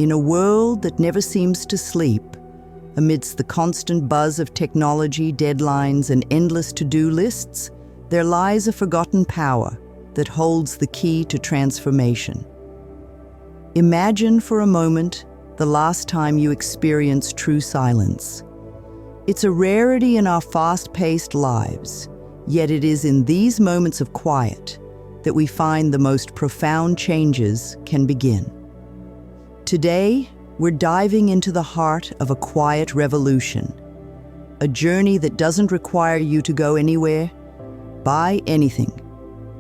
In a world that never seems to sleep, amidst the constant buzz of technology, deadlines, and endless to-do lists, there lies a forgotten power that holds the key to transformation. Imagine for a moment the last time you experienced true silence. It's a rarity in our fast-paced lives, yet it is in these moments of quiet that we find the most profound changes can begin. Today, we're diving into the heart of a quiet revolution, a journey that doesn't require you to go anywhere, buy anything,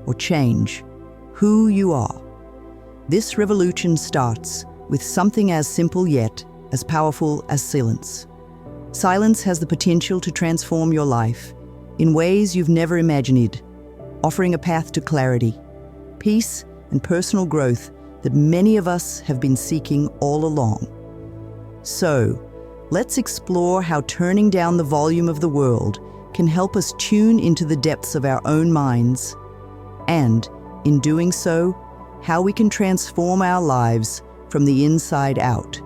or change who you are. This revolution starts with something as simple yet as powerful as silence. Silence has the potential to transform your life in ways you've never imagined, offering a path to clarity, peace, and personal growth that many of us have been seeking all along. So, let's explore how turning down the volume of the world can help us tune into the depths of our own minds, and, in doing so, how we can transform our lives from the inside out.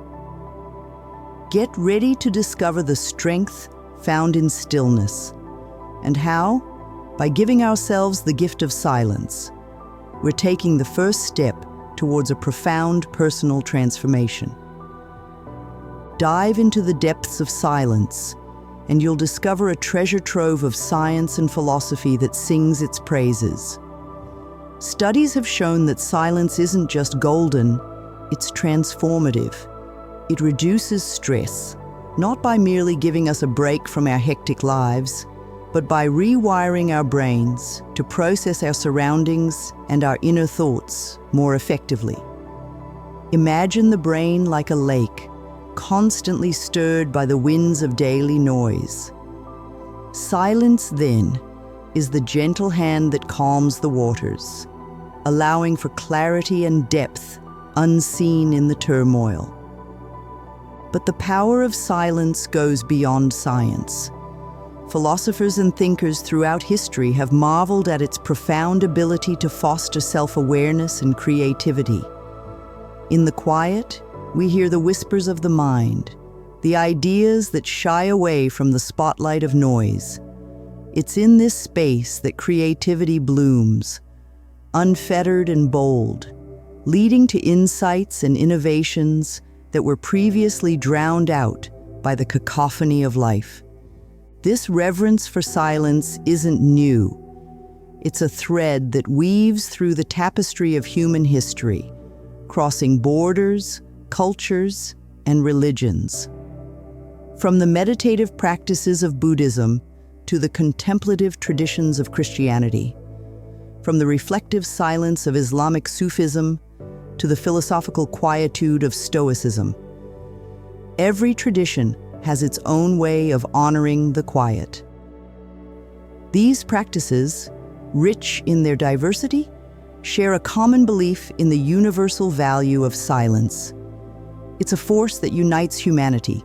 Get ready to discover the strength found in stillness, and how, by giving ourselves the gift of silence, we're taking the first step towards a profound personal transformation. Dive into the depths of silence, and you'll discover a treasure trove of science and philosophy that sings its praises. Studies have shown that silence isn't just golden, it's transformative. It reduces stress, not by merely giving us a break from our hectic lives, but by rewiring our brains to process our surroundings and our inner thoughts more effectively. Imagine the brain like a lake, constantly stirred by the winds of daily noise. Silence, then, is the gentle hand that calms the waters, allowing for clarity and depth unseen in the turmoil. But the power of silence goes beyond science. Philosophers and thinkers throughout history have marveled at its profound ability to foster self-awareness and creativity. In the quiet, we hear the whispers of the mind, the ideas that shy away from the spotlight of noise. It's in this space that creativity blooms, unfettered and bold, leading to insights and innovations that were previously drowned out by the cacophony of life. This reverence for silence isn't new. It's a thread that weaves through the tapestry of human history, crossing borders, cultures, and religions. From the meditative practices of Buddhism to the contemplative traditions of Christianity, from the reflective silence of Islamic Sufism to the philosophical quietude of Stoicism, every tradition has its own way of honoring the quiet. These practices, rich in their diversity, share a common belief in the universal value of silence. It's a force that unites humanity,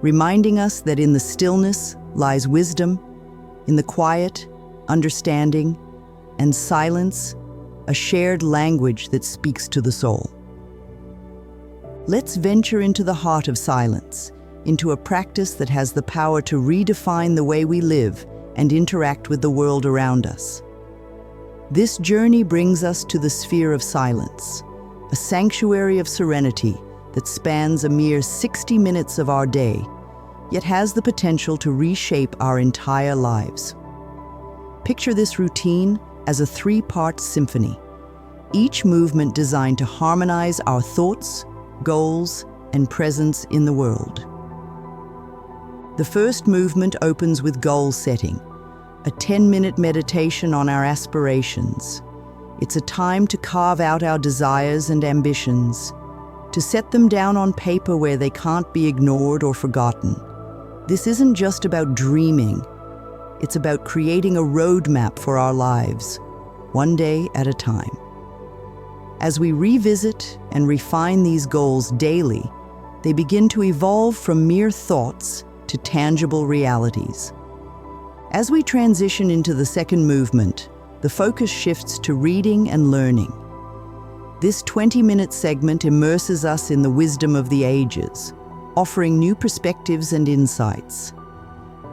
reminding us that in the stillness lies wisdom, in the quiet, understanding, and silence, a shared language that speaks to the soul. Let's venture into the heart of silence, into a practice that has the power to redefine the way we live and interact with the world around us. This journey brings us to the sphere of silence, a sanctuary of serenity that spans a mere 60 minutes of our day, yet has the potential to reshape our entire lives. Picture this routine as a three-part symphony, each movement designed to harmonize our thoughts, goals, and presence in the world. The first movement opens with goal setting, a 10-minute meditation on our aspirations. It's a time to carve out our desires and ambitions, to set them down on paper where they can't be ignored or forgotten. This isn't just about dreaming, it's about creating a roadmap for our lives, one day at a time. As we revisit and refine these goals daily, they begin to evolve from mere thoughts to tangible realities. As we transition into the second movement, the focus shifts to reading and learning. This 20-minute segment immerses us in the wisdom of the ages, offering new perspectives and insights.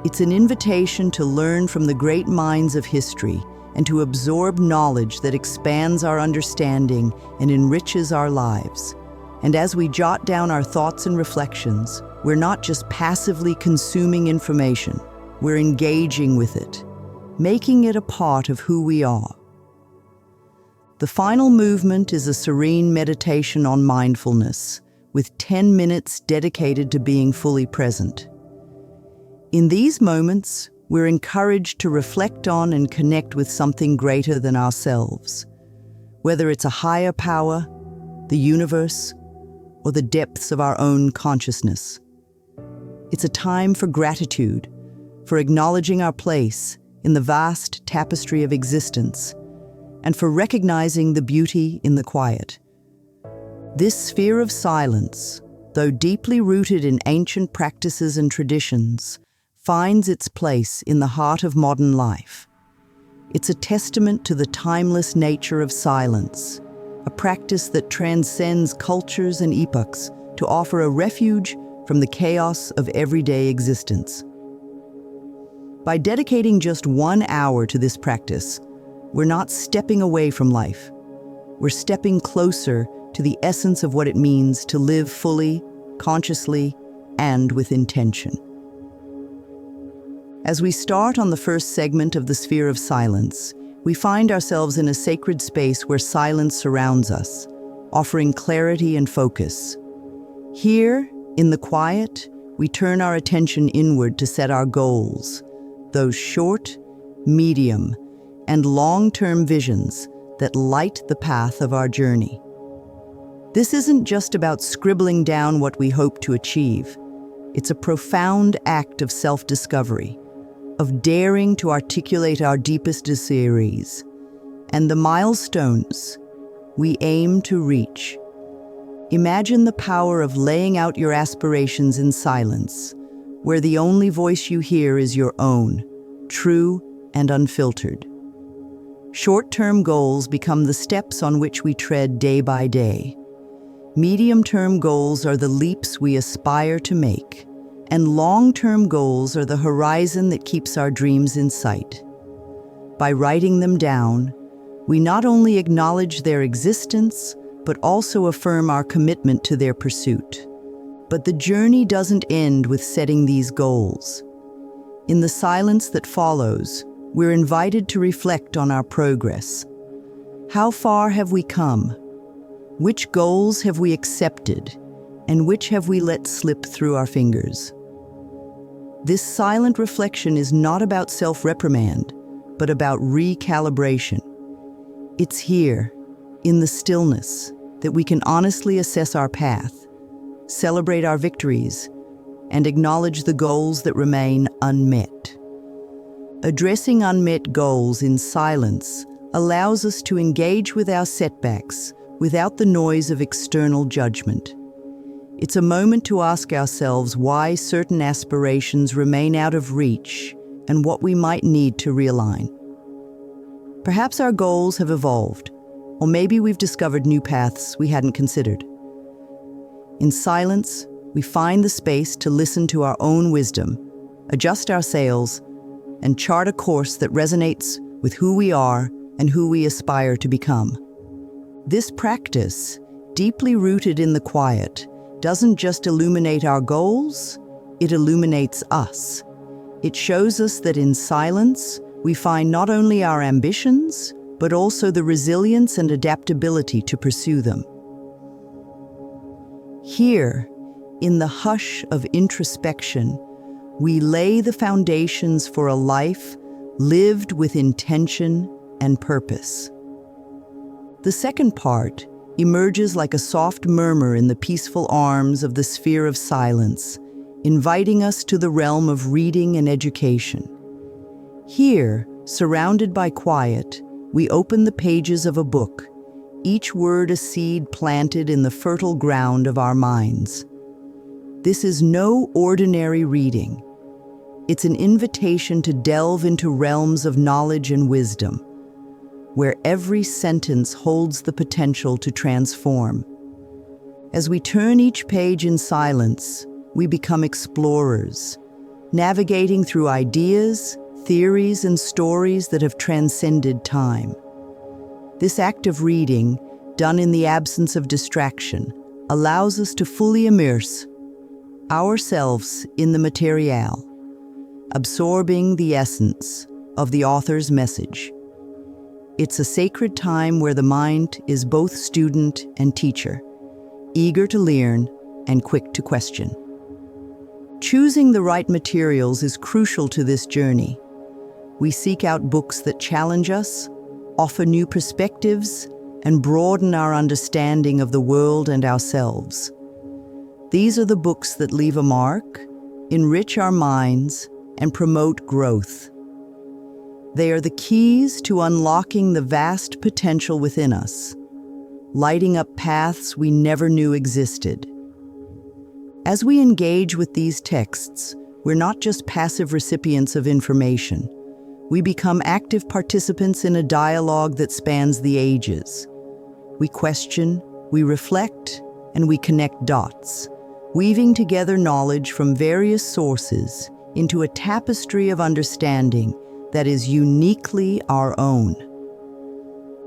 It's an invitation to learn from the great minds of history and to absorb knowledge that expands our understanding and enriches our lives. And as we jot down our thoughts and reflections, we're not just passively consuming information, we're engaging with it, making it a part of who we are. The final movement is a serene meditation on mindfulness, with 10 minutes dedicated to being fully present. In these moments, we're encouraged to reflect on and connect with something greater than ourselves, whether it's a higher power, the universe, or the depths of our own consciousness. It's a time for gratitude, for acknowledging our place in the vast tapestry of existence, and for recognizing the beauty in the quiet. This sphere of silence, though deeply rooted in ancient practices and traditions, finds its place in the heart of modern life. It's a testament to the timeless nature of silence, a practice that transcends cultures and epochs to offer a refuge from the chaos of everyday existence. By dedicating just 1 hour to this practice, we're not stepping away from life. We're stepping closer to the essence of what it means to live fully, consciously, and with intention. As we start on the first segment of the sphere of silence, we find ourselves in a sacred space where silence surrounds us, offering clarity and focus. Here, in the quiet, we turn our attention inward to set our goals, those short, medium, and long-term visions that light the path of our journey. This isn't just about scribbling down what we hope to achieve. It's a profound act of self-discovery, of daring to articulate our deepest desires, and the milestones we aim to reach. Imagine the power of laying out your aspirations in silence, where the only voice you hear is your own, true and unfiltered. Short-term goals become the steps on which we tread day by day. Medium-term goals are the leaps we aspire to make, and long-term goals are the horizon that keeps our dreams in sight. By writing them down, we not only acknowledge their existence, but also affirm our commitment to their pursuit. But the journey doesn't end with setting these goals. In the silence that follows, we're invited to reflect on our progress. How far have we come? Which goals have we accepted? And which have we let slip through our fingers? This silent reflection is not about self-reprimand, but about recalibration. It's here, in the stillness, that we can honestly assess our path, celebrate our victories, and acknowledge the goals that remain unmet. Addressing unmet goals in silence allows us to engage with our setbacks without the noise of external judgment. It's a moment to ask ourselves why certain aspirations remain out of reach and what we might need to realign. Perhaps our goals have evolved, or maybe we've discovered new paths we hadn't considered. In silence, we find the space to listen to our own wisdom, adjust our sails, and chart a course that resonates with who we are and who we aspire to become. This practice, deeply rooted in the quiet, doesn't just illuminate our goals, it illuminates us. It shows us that in silence, we find not only our ambitions, but also the resilience and adaptability to pursue them. Here, in the hush of introspection, we lay the foundations for a life lived with intention and purpose. The second part emerges like a soft murmur in the peaceful arms of the sphere of silence, inviting us to the realm of reading and education. Here, surrounded by quiet, we open the pages of a book, each word a seed planted in the fertile ground of our minds. This is no ordinary reading. It's an invitation to delve into realms of knowledge and wisdom. where every sentence holds the potential to transform. As we turn each page in silence, we become explorers, navigating through ideas, theories, and stories that have transcended time. This act of reading, done in the absence of distraction, allows us to fully immerse ourselves in the myriad, absorbing the essence of the author's message. It's a sacred time where the mind is both student and teacher, eager to learn and quick to question. Choosing the right materials is crucial to this journey. We seek out books that challenge us, offer new perspectives, and broaden our understanding of the world and ourselves. These are the books that leave a mark, enrich our minds, and promote growth. They are the keys to unlocking the vast potential within us, lighting up paths we never knew existed. As we engage with these texts, we're not just passive recipients of information. We become active participants in a dialogue that spans the ages. We question, we reflect, and we connect dots, weaving together knowledge from various sources into a tapestry of understanding that is uniquely our own.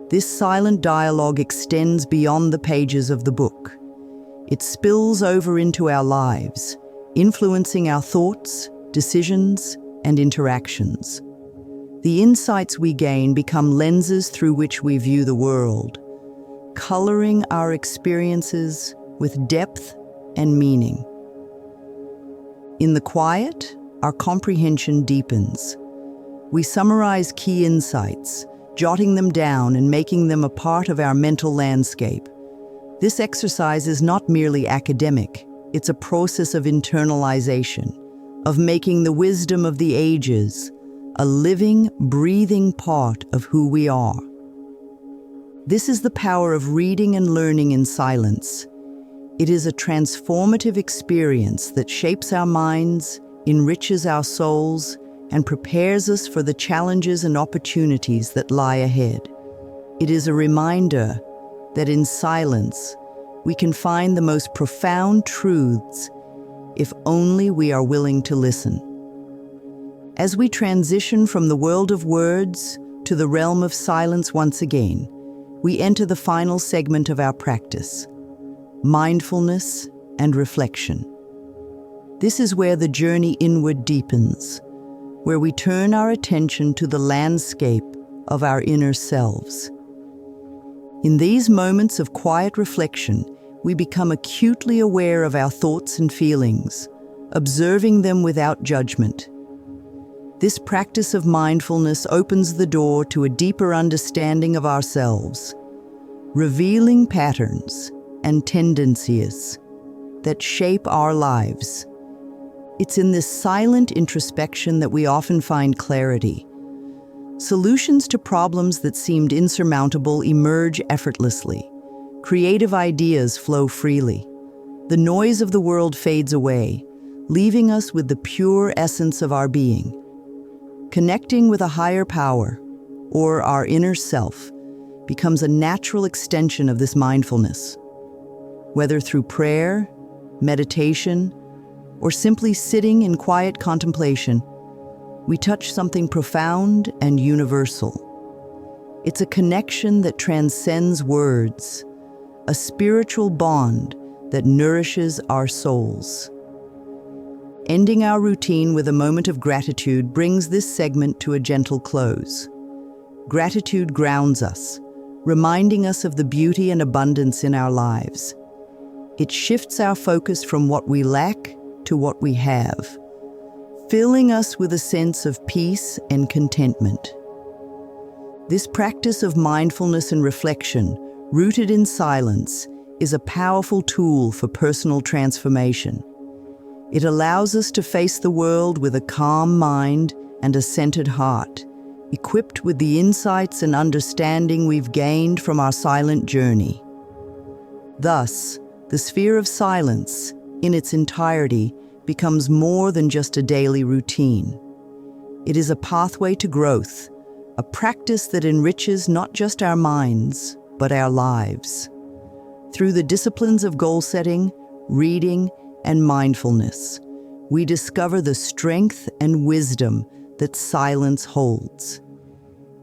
This silent dialogue extends beyond the pages of the book. It spills over into our lives, influencing our thoughts, decisions, and interactions. The insights we gain become lenses through which we view the world, coloring our experiences with depth and meaning. In the quiet, our comprehension deepens. We summarize key insights, jotting them down and making them a part of our mental landscape. This exercise is not merely academic, it's a process of internalization, of making the wisdom of the ages a living, breathing part of who we are. This is the power of reading and learning in silence. It is a transformative experience that shapes our minds, enriches our souls, and prepares us for the challenges and opportunities that lie ahead. It is a reminder that in silence, we can find the most profound truths if only we are willing to listen. As we transition from the world of words to the realm of silence once again, we enter the final segment of our practice, mindfulness and reflection. This is where the journey inward deepens, where we turn our attention to the landscape of our inner selves. In these moments of quiet reflection, we become acutely aware of our thoughts and feelings, observing them without judgment. This practice of mindfulness opens the door to a deeper understanding of ourselves, revealing patterns and tendencies that shape our lives. It's in this silent introspection that we often find clarity. Solutions to problems that seemed insurmountable emerge effortlessly. Creative ideas flow freely. The noise of the world fades away, leaving us with the pure essence of our being. Connecting with a higher power, or our inner self, becomes a natural extension of this mindfulness. Whether through prayer, meditation, or simply sitting in quiet contemplation, we touch something profound and universal. It's a connection that transcends words, a spiritual bond that nourishes our souls. Ending our routine with a moment of gratitude brings this segment to a gentle close. Gratitude grounds us, reminding us of the beauty and abundance in our lives. It shifts our focus from what we lack to what we have, filling us with a sense of peace and contentment. This practice of mindfulness and reflection, rooted in silence, is a powerful tool for personal transformation. It allows us to face the world with a calm mind and a centered heart, equipped with the insights and understanding we've gained from our silent journey. Thus, the sphere of silence, in its entirety, becomes more than just a daily routine. It is a pathway to growth, a practice that enriches not just our minds, but our lives. Through the disciplines of goal setting, reading, and mindfulness, we discover the strength and wisdom that silence holds.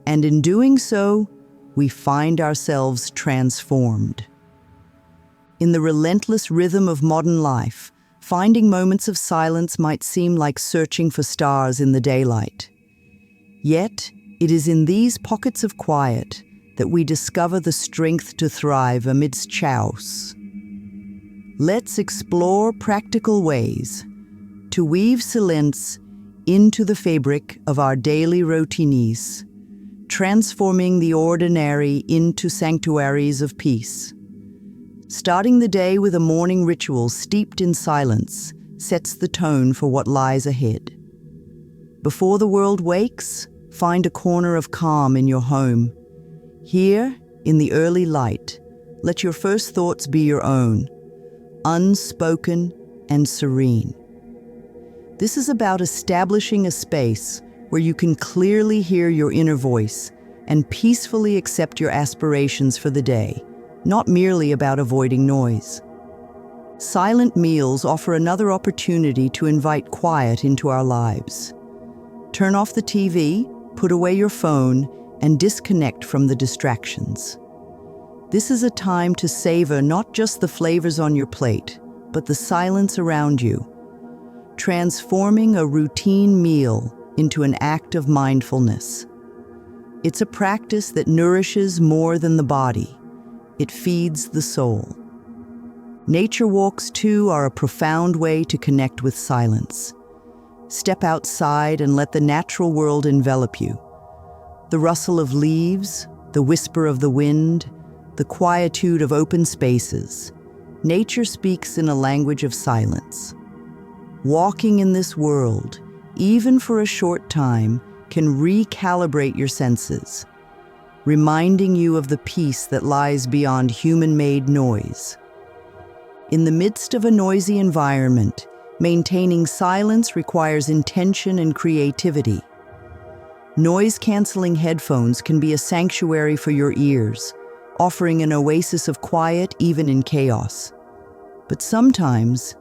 And in doing so, we find ourselves transformed. In the relentless rhythm of modern life, finding moments of silence might seem like searching for stars in the daylight. Yet, it is in these pockets of quiet that we discover the strength to thrive amidst chaos. Let's explore practical ways to weave silence into the fabric of our daily routines, transforming the ordinary into sanctuaries of peace. Starting the day with a morning ritual steeped in silence sets the tone for what lies ahead. Before the world wakes, find a corner of calm in your home. Here, in the early light, let your first thoughts be your own, unspoken and serene. This is about establishing a space where you can clearly hear your inner voice and peacefully accept your aspirations for the day, not merely about avoiding noise. Silent meals offer another opportunity to invite quiet into our lives. Turn off the TV, put away your phone, and disconnect from the distractions. This is a time to savor not just the flavors on your plate, but the silence around you, transforming a routine meal into an act of mindfulness. It's a practice that nourishes more than the body. It feeds the soul. Nature walks, too, are a profound way to connect with silence. Step outside and let the natural world envelop you. The rustle of leaves, the whisper of the wind, the quietude of open spaces. Nature speaks in a language of silence. Walking in this world, even for a short time, can recalibrate your senses, reminding you of the peace that lies beyond human-made noise. In the midst of a noisy environment, maintaining silence requires intention and creativity. Noise-canceling headphones can be a sanctuary for your ears, offering an oasis of quiet even in chaos. But sometimes,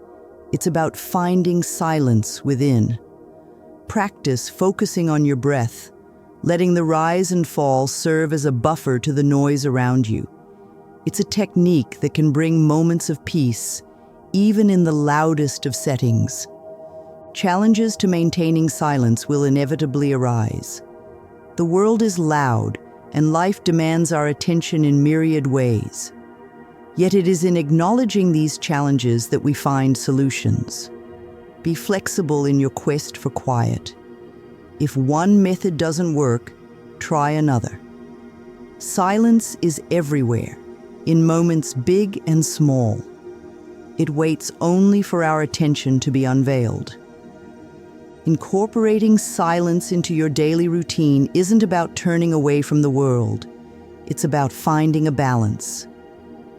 it's about finding silence within. Practice focusing on your breath, letting the rise and fall serve as a buffer to the noise around you. It's a technique that can bring moments of peace, even in the loudest of settings. Challenges to maintaining silence will inevitably arise. The world is loud, and life demands our attention in myriad ways. Yet it is in acknowledging these challenges that we find solutions. Be flexible in your quest for quiet. If one method doesn't work, try another. Silence is everywhere, in moments big and small. It waits only for our attention to be unveiled. Incorporating silence into your daily routine isn't about turning away from the world. It's about finding a balance,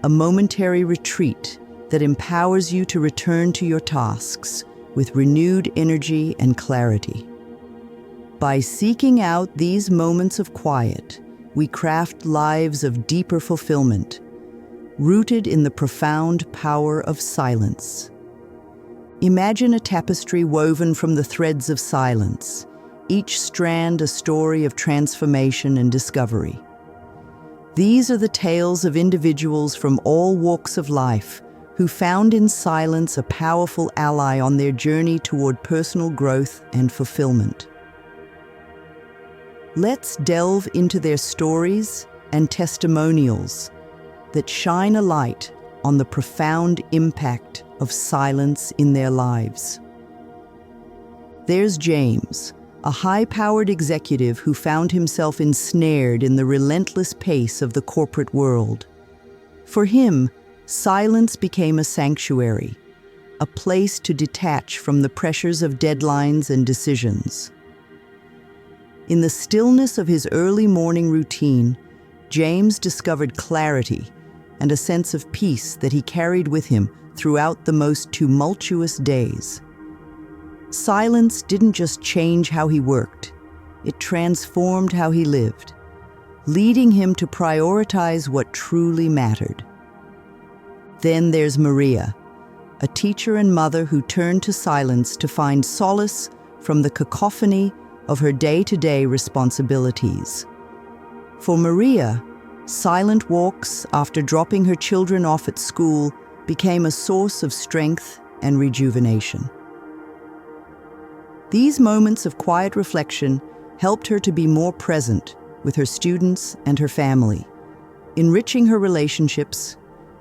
a momentary retreat that empowers you to return to your tasks with renewed energy and clarity. By seeking out these moments of quiet, we craft lives of deeper fulfillment, rooted in the profound power of silence. Imagine a tapestry woven from the threads of silence, each strand a story of transformation and discovery. These are the tales of individuals from all walks of life who found in silence a powerful ally on their journey toward personal growth and fulfillment. Let's delve into their stories and testimonials that shine a light on the profound impact of silence in their lives. There's James, a high-powered executive who found himself ensnared in the relentless pace of the corporate world. For him, silence became a sanctuary, a place to detach from the pressures of deadlines and decisions. In the stillness of his early morning routine, James discovered clarity and a sense of peace that he carried with him throughout the most tumultuous days. Silence didn't just change how he worked, it transformed how he lived, leading him to prioritize what truly mattered. Then there's Maria, a teacher and mother who turned to silence to find solace from the cacophony of her day-to-day responsibilities. For Maria, silent walks after dropping her children off at school became a source of strength and rejuvenation. These moments of quiet reflection helped her to be more present with her students and her family, enriching her relationships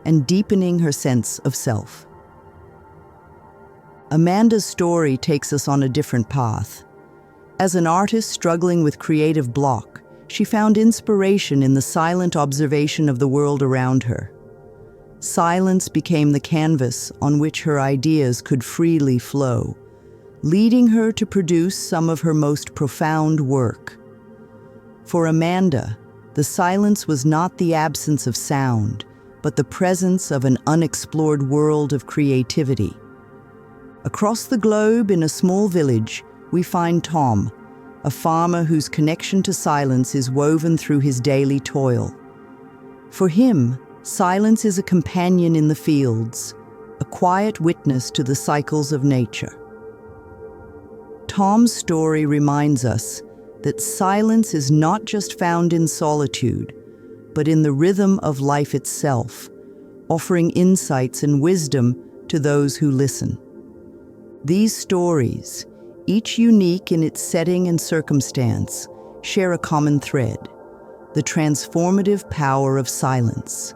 and deepening her sense of self. Amanda's story takes us on a different path. As an artist struggling with creative block, she found inspiration in the silent observation of the world around her. Silence became the canvas on which her ideas could freely flow, leading her to produce some of her most profound work. For Amanda, the silence was not the absence of sound, but the presence of an unexplored world of creativity. Across the globe, in a small village, we find Tom, a farmer whose connection to silence is woven through his daily toil. For him, silence is a companion in the fields, a quiet witness to the cycles of nature. Tom's story reminds us that silence is not just found in solitude, but in the rhythm of life itself, offering insights and wisdom to those who listen. These stories, each unique in its setting and circumstance, share a common thread: the transformative power of silence.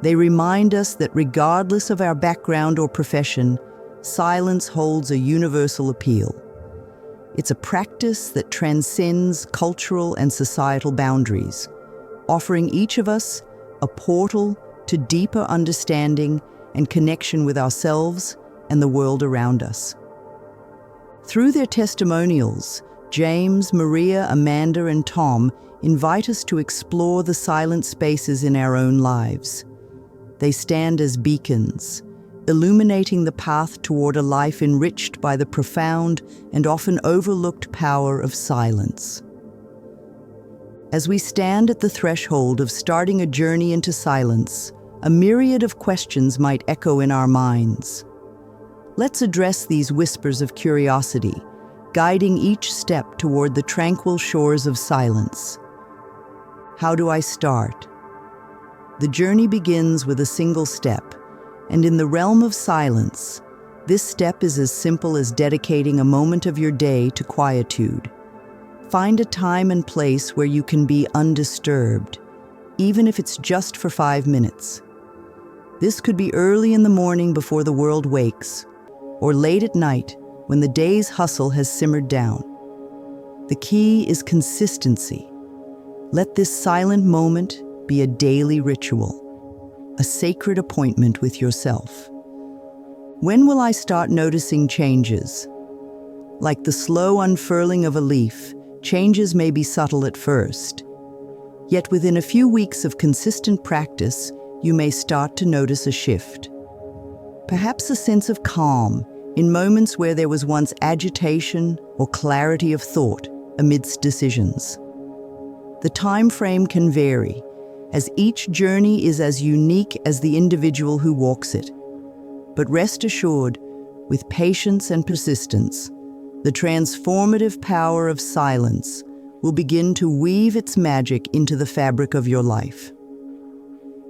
They remind us that regardless of our background or profession, silence holds a universal appeal. It's a practice that transcends cultural and societal boundaries, offering each of us a portal to deeper understanding and connection with ourselves and the world around us. Through their testimonials, James, Maria, Amanda, and Tom invite us to explore the silent spaces in our own lives. They stand as beacons, illuminating the path toward a life enriched by the profound and often overlooked power of silence. As we stand at the threshold of starting a journey into silence, a myriad of questions might echo in our minds. Let's address these whispers of curiosity, guiding each step toward the tranquil shores of silence. How do I start? The journey begins with a single step, and in the realm of silence, this step is as simple as dedicating a moment of your day to quietude. Find a time and place where you can be undisturbed, even if it's just for 5 minutes. This could be early in the morning before the world wakes, or late at night when the day's hustle has simmered down. The key is consistency. Let this silent moment be a daily ritual, a sacred appointment with yourself. When will I start noticing changes? Like the slow unfurling of a leaf, changes may be subtle at first. Yet within a few weeks of consistent practice, you may start to notice a shift. Perhaps a sense of calm in moments where there was once agitation or clarity of thought amidst decisions. The time frame can vary, as each journey is as unique as the individual who walks it. But rest assured, with patience and persistence, the transformative power of silence will begin to weave its magic into the fabric of your life.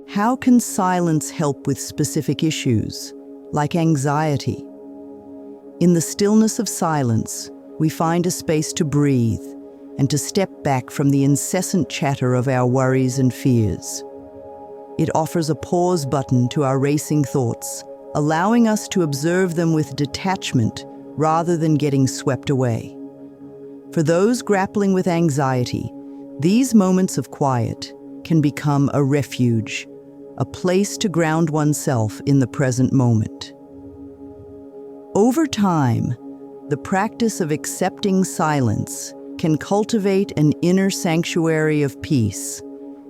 How can silence help with specific issues, like anxiety? In the stillness of silence, we find a space to breathe and to step back from the incessant chatter of our worries and fears. It offers a pause button to our racing thoughts, allowing us to observe them with detachment rather than getting swept away. For those grappling with anxiety, these moments of quiet can become a refuge, a place to ground oneself in the present moment. Over time, the practice of accepting silence can cultivate an inner sanctuary of peace,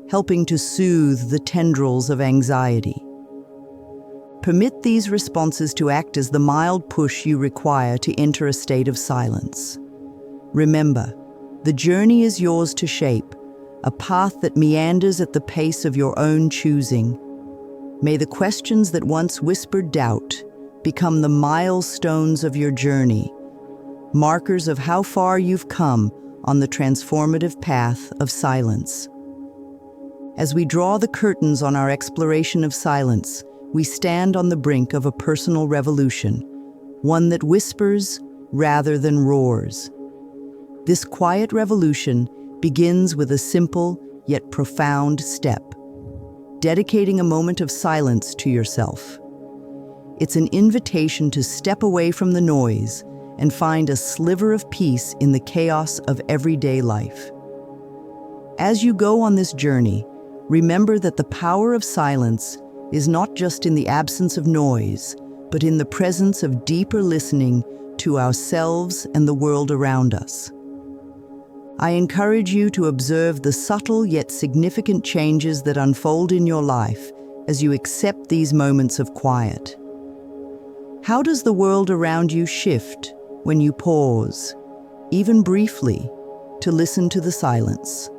helping to soothe the tendrils of anxiety. Permit these responses to act as the mild push you require to enter a state of silence. Remember, The journey is yours to shape, a path that meanders at the pace of your own choosing. May the questions that once whispered doubt become the milestones of your journey, markers of how far you've come on the transformative path of silence. As we draw the curtains on our exploration of silence, we stand on the brink of a personal revolution, one that whispers rather than roars. This quiet revolution begins with a simple yet profound step: dedicating a moment of silence to yourself. It's an invitation to step away from the noise and find a sliver of peace in the chaos of everyday life. As you go on this journey, remember that the power of silence is not just in the absence of noise, but in the presence of deeper listening to ourselves and the world around us. I encourage you to observe the subtle yet significant changes that unfold in your life as you accept these moments of quiet. How does the world around you shift when you pause, even briefly, to listen to the silence?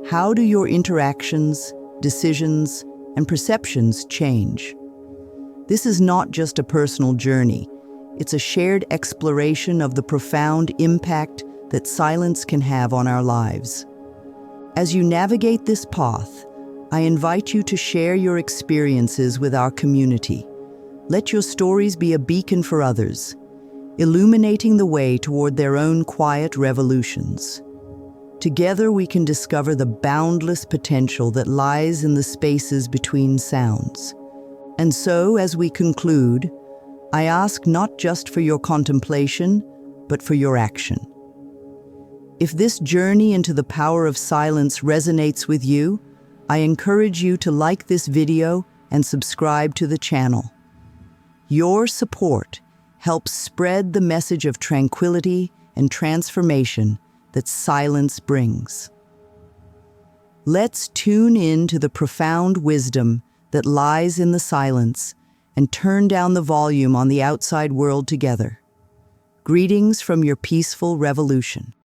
How do your interactions, decisions, and perceptions change? This is not just a personal journey. It's a shared exploration of the profound impact that silence can have on our lives. As you navigate this path, I invite you to share your experiences with our community. Let your stories be a beacon for others, illuminating the way toward their own quiet revolutions. Together we can discover the boundless potential that lies in the spaces between sounds. And so, as we conclude, I ask not just for your contemplation, but for your action. If this journey into the power of silence resonates with you, I encourage you to like this video and subscribe to the channel. Your support helps spread the message of tranquility and transformation that silence brings. Let's tune in to the profound wisdom that lies in the silence and turn down the volume on the outside world together. Greetings from your peaceful revolution.